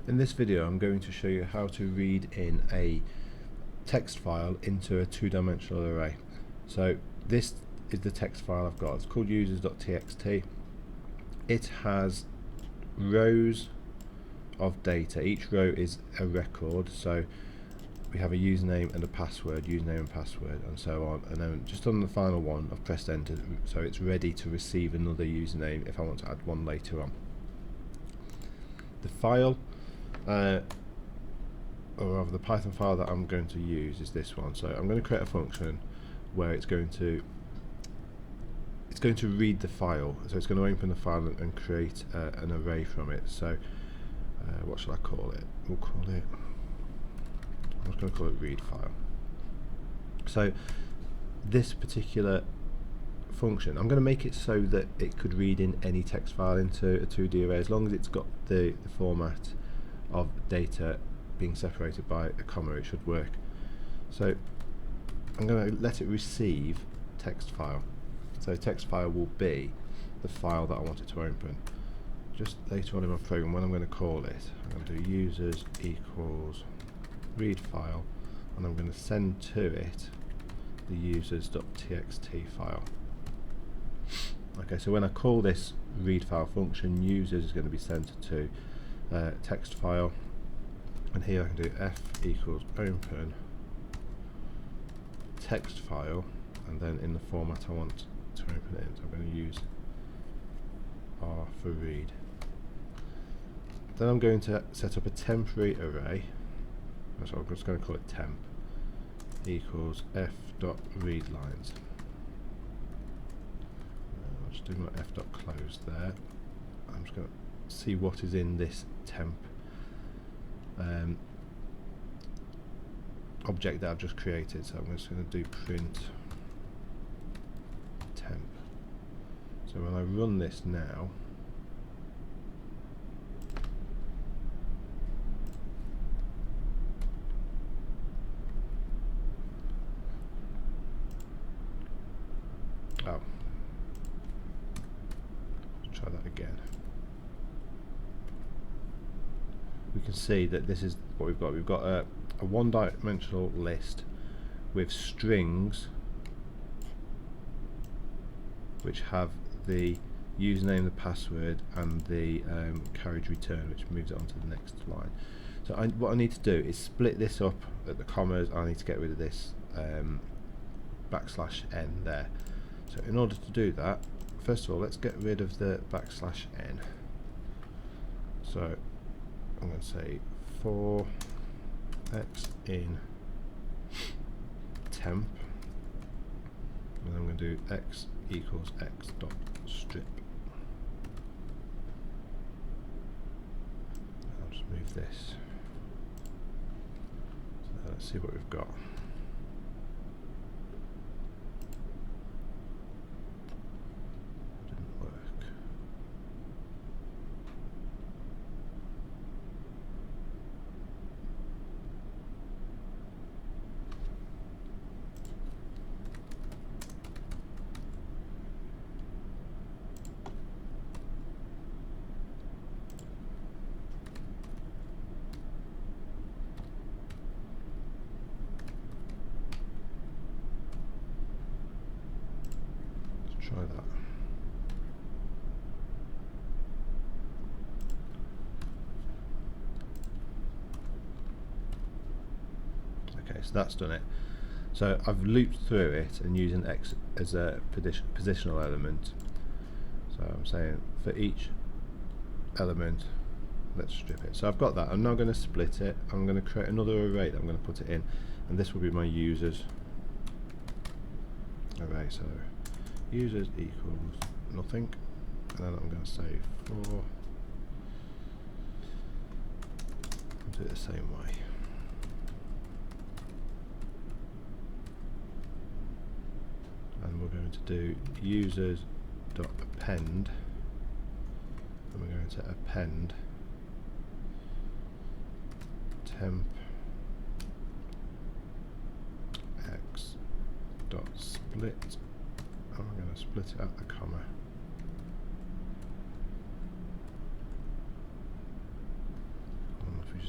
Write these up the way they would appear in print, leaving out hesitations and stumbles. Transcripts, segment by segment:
In this video I'm going to show you how to read in a text file into a two-dimensional array. So this is the text file I've got. It's called users.txt. It has rows of data. Each row is a record, so we have a username and a password, and so on, and then just on the final one I've pressed enter, so it's ready to receive another username if I want to add one later on. The file or rather the Python file that I'm going to use is this one. So I'm going to create a function where it's going to read the file. So it's going to open the file and create an array from it. So what shall I call it? I'm just going to call it read file. So this particular function, I'm going to make it so that it could read in any text file into a 2D array as long as it's got the format of data being separated by a comma. It should work. So I'm going to let it receive text file. So text file will be the file that I want it to open. Just later on in my program, when I'm going to call it, I'm going to do users equals read file, and I'm going to send to it the users.txt file. Okay, so when I call this read file function, users is going to be sent to text file, and here I can do f equals open text file, and then in the format I want to open it in, so I'm going to use R for read. Then I'm going to set up a temporary array, so I'm just going to call it temp equals f.readlines. I'll just do my f.close there. I'm just going to see what is in this temp object that I've just created. So I'm just going to do print temp. So when I run this now, let's try that again. We can see that this is what we've got. We've got a one-dimensional list with strings which have the username, the password, and the carriage return, which moves it on to the next line. So what I need to do is split this up at the commas. I need to get rid of this \n there. So in order to do that, first of all, let's get rid of the \n. So I'm going to say for x in temp, and I'm going to do x equals x dot strip. I'll just move this. So let's see what we've got. Didn't work. Try that. Okay, so that's done it. So I've looped through it and using x as a positional element. So I'm saying for each element, let's strip it. So I've got that. I'm now going to split it. I'm going to create another array that I'm going to put it in, and this will be my users array. So users equals nothing, and then I'm going to say for, I'll do it the same way. And we're going to do users dot append, and we're going to append temp x dot split. I'm going to split it at the comma.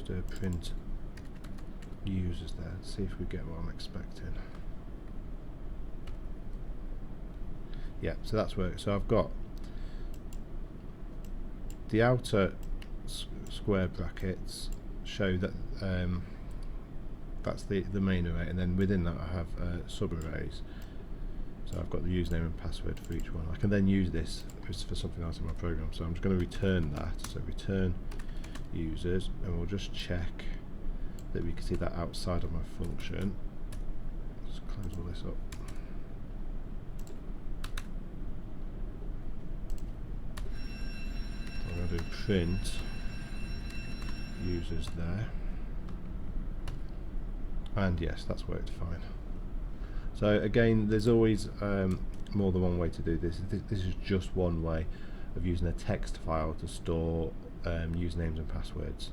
just do a print users there, see if we get what I'm expecting. Yeah, so that's worked. So I've got the outer square brackets show that that's the main array, and then within that I have sub-arrays. So I've got the username and password for each one. I can then use this for something else in my program. So I'm just going to return that. So return users, and we'll just check that we can see that outside of my function. Let's close all this up. So I'm going to do print users there. And yes, that's worked fine. So again, there's always more than one way to do this. This is just one way of using a text file to store usernames and passwords.